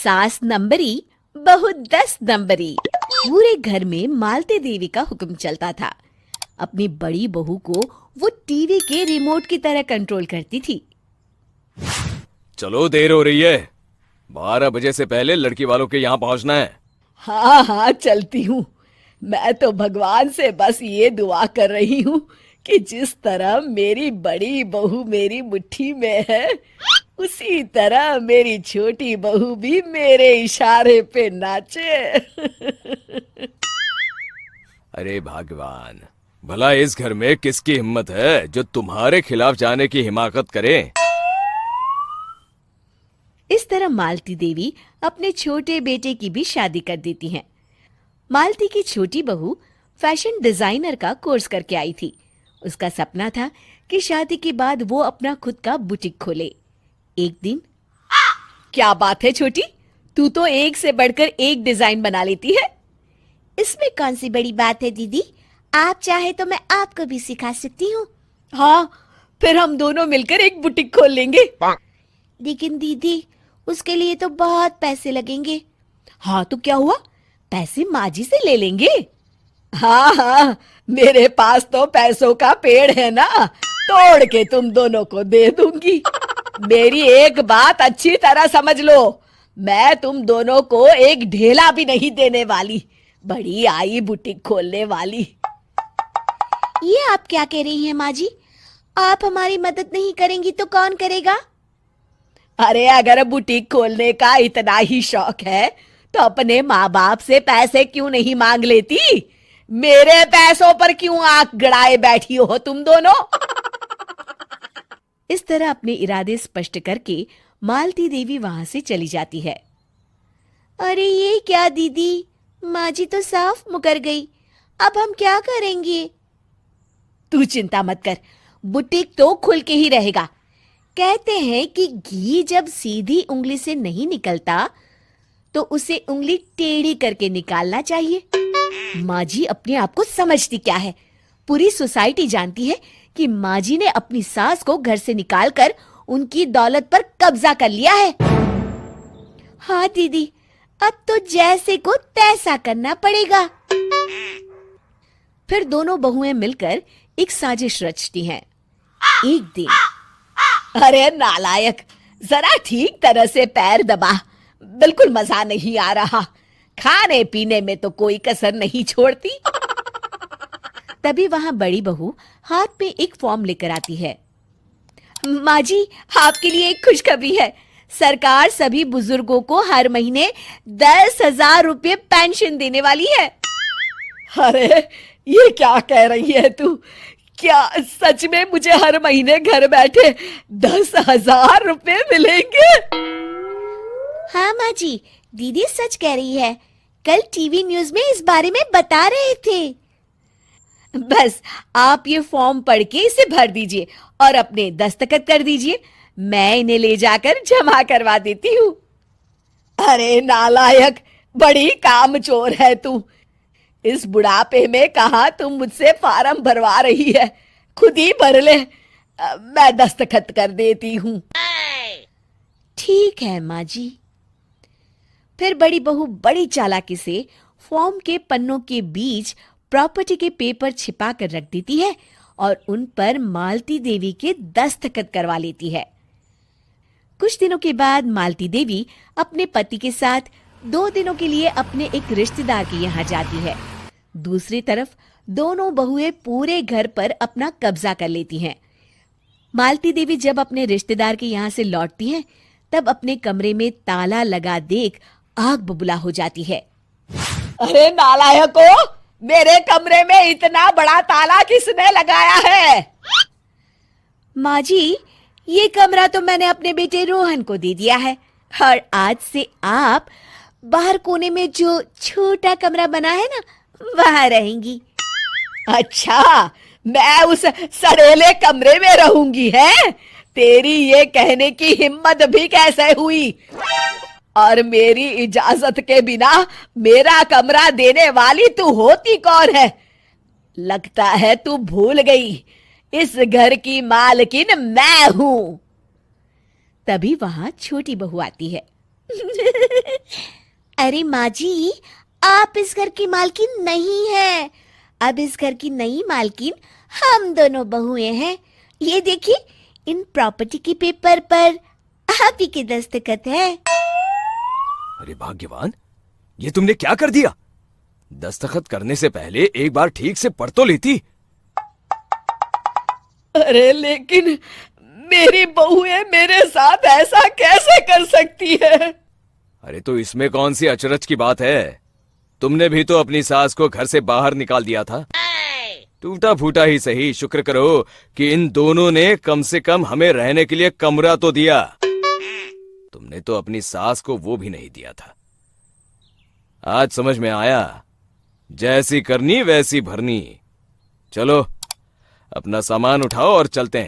सास नंबरी बहू 10 नंबरी। पूरे घर में मालती देवी का हुक्म चलता था। अपनी बड़ी बहू को वो टीवी के रिमोट की तरह कंट्रोल करती थी। चलो, देर हो रही है। 12 बजे से पहले लड़की वालों के यहाँ पहुंचना है। हाँ हाँ, चलती हूँ। मैं तो भगवान से बस ये दुआ कर रही हूँ कि जिस तरह मेरी बड़ी बहू मेरी मुट्ठी में है, उसी तरह मेरी छोटी बहू भी मेरे इशारे पे नाचे। अरे भगवान, भला इस घर में किसकी हिम्मत है जो तुम्हारे खिलाफ जाने की हिमाकत करे। इस तरह मालती देवी अपने छोटे बेटे की भी शादी कर देती हैं। मालती की छोटी बहू फैशन डिजाइनर का कोर्स करके आई थी। उसका सपना था कि शादी के बाद वो अपना खुद का बुटीक खोले। एक दिन, क्या बात है छोटी, तू तो एक से बढ़कर एक डिजाइन बना लेती है। इसमें कौन सी बड़ी बात है दीदी? आप चाहे तो मैं आपको भी सिखा सकती हूँ। हाँ, फिर हम दोनों मिलकर एक बुटीक खोल लेंगे। लेकिन दीदी, उसके लिए तो बहुत पैसे लगेंगे। हाँ तो क्या हुआ, पैसे माँ जी से ले लेंगे। हाँ हाँ, मेरे पास तो पैसों का पेड़ है ना, तोड़ के तुम दोनों को दे दूंगी। मेरी एक बात अच्छी तरह समझ लो, मैं तुम दोनों को एक ढेला भी नहीं देने वाली। बड़ी आई बुटीक खोलने वाली। ये आप क्या कह रही हैं माँ जी? आप हमारी मदद नहीं करेंगी तो कौन करेगा? अरे अगर बुटीक खोलने का इतना ही शौक है तो अपने माँ बाप से पैसे क्यों नहीं मांग लेती? मेरे पैसों पर क्यों आंख गड़ाए बैठी हो तुम दोनों? इस तरह अपने इरादे स्पष्ट करके मालती देवी वहां से चली जाती है। अरे ये क्या दीदी, माँ जी तो साफ मुकर गई। अब हम क्या करेंगे? तू चिंता मत कर, बुटीक तो खुल के ही रहेगा। कहते हैं कि घी जब सीधी उंगली से नहीं निकलता तो उसे उंगली टेढ़ी करके निकालना चाहिए। माँ जी अपने आप को समझती क्या है? पूरी सोसाइटी जानती है कि माँ जी ने अपनी सास को घर से निकालकर उनकी दौलत पर कब्जा कर लिया है। हाँ दीदी, अब तो जैसे को तैसा करना पड़ेगा। फिर दोनों बहुएं मिलकर एक साजिश रचती हैं। एक दिन, अरे नालायक, जरा ठीक तरह से पैर दबा, बिल्कुल मजा नहीं आ रहा। खाने पीने में तो कोई कसर नहीं छोड़ती। तभी वहां बड़ी बहू हाथ में एक फॉर्म लेकर आती है। माँ जी, आपके लिए एक खुशखबरी है। सरकार सभी बुजुर्गों को हर महीने 10,000 रुपये पेंशन देने वाली है। अरे ये क्या कह रही है तू? क्या सच में मुझे हर महीने घर बैठे 10,000 रुपये मिलेंगे? हाँ माँ जी, दीदी सच कह रही है। कल टीवी न्यूज में इस बारे में बता रहे थे। बस आप ये फॉर्म पढ़ के इसे भर दीजिए और अपने दस्तखत कर दीजिए। मैं इन्हें ले जाकर जमा करवा देती हूँ। अरे नालायक, बड़ी कामचोर है तू। इस बुढ़ापे में कहाँ तुम मुझसे फार्म भरवा रही है? खुद ही भर ले, मैं दस्तखत कर देती हूँ। ठीक है माँ जी। फिर बड़ी बहू बड़ी चालाकी से फॉर्म के पन्नों के बीच प्रॉपर्टी के पेपर छिपा कर रख देती है और उन पर मालती देवी के दस्तखत करवा लेती है। कुछ दिनों के बाद मालती देवी अपने पति के साथ 2 दिनों के लिए अपने एक रिश्तेदार के यहाँ जाती है। दूसरी तरफ दोनों बहुएं पूरे घर पर अपना कब्जा कर लेती हैं। मालती देवी जब अपने रिश्तेदार के यहाँ से लौटती हैं, तब अपने कमरे में ताला लगा देख आग बबूला हो जाती है। अरे नालायको, मेरे कमरे में इतना बड़ा ताला किसने लगाया है? माँ जी, ये कमरा तो मैंने अपने बेटे रोहन को दे दिया है और आज से आप बाहर कोने में जो छोटा कमरा बना है ना, वहां रहेंगी। अच्छा, मैं उस सड़ेले कमरे में रहूंगी है? तेरी ये कहने की हिम्मत भी कैसे हुई? और मेरी इजाजत के बिना मेरा कमरा देने वाली तू होती कौन है? लगता है तू भूल गई, इस घर की मालकिन मैं हूं। तभी वहां छोटी बहू आती है। अरे माँ जी, आप इस घर की मालकिन नहीं है। अब इस घर की नई मालकिन हम दोनों बहुएं हैं। ये देखिए, इन प्रॉपर्टी के पेपर पर आप ही के दस्तखत है। अरे भाग्यवान, ये तुमने क्या कर दिया? दस्तखत करने से पहले एक बार ठीक से पढ़ तो लेती। अरे लेकिन मेरी बहुएं मेरे साथ ऐसा कैसे कर सकती है? अरे तो इसमें कौन सी अचरज की बात है? तुमने भी तो अपनी सास को घर से बाहर निकाल दिया था। टूटा फूटा ही सही, शुक्र करो कि इन दोनों ने कम से कम हमें रहने के लिए कमरा तो दिया। तुमने तो अपनी सास को वो भी नहीं दिया था। आज समझ में आया, जैसी करनी वैसी भरनी। चलो अपना सामान उठाओ और चलते हैं।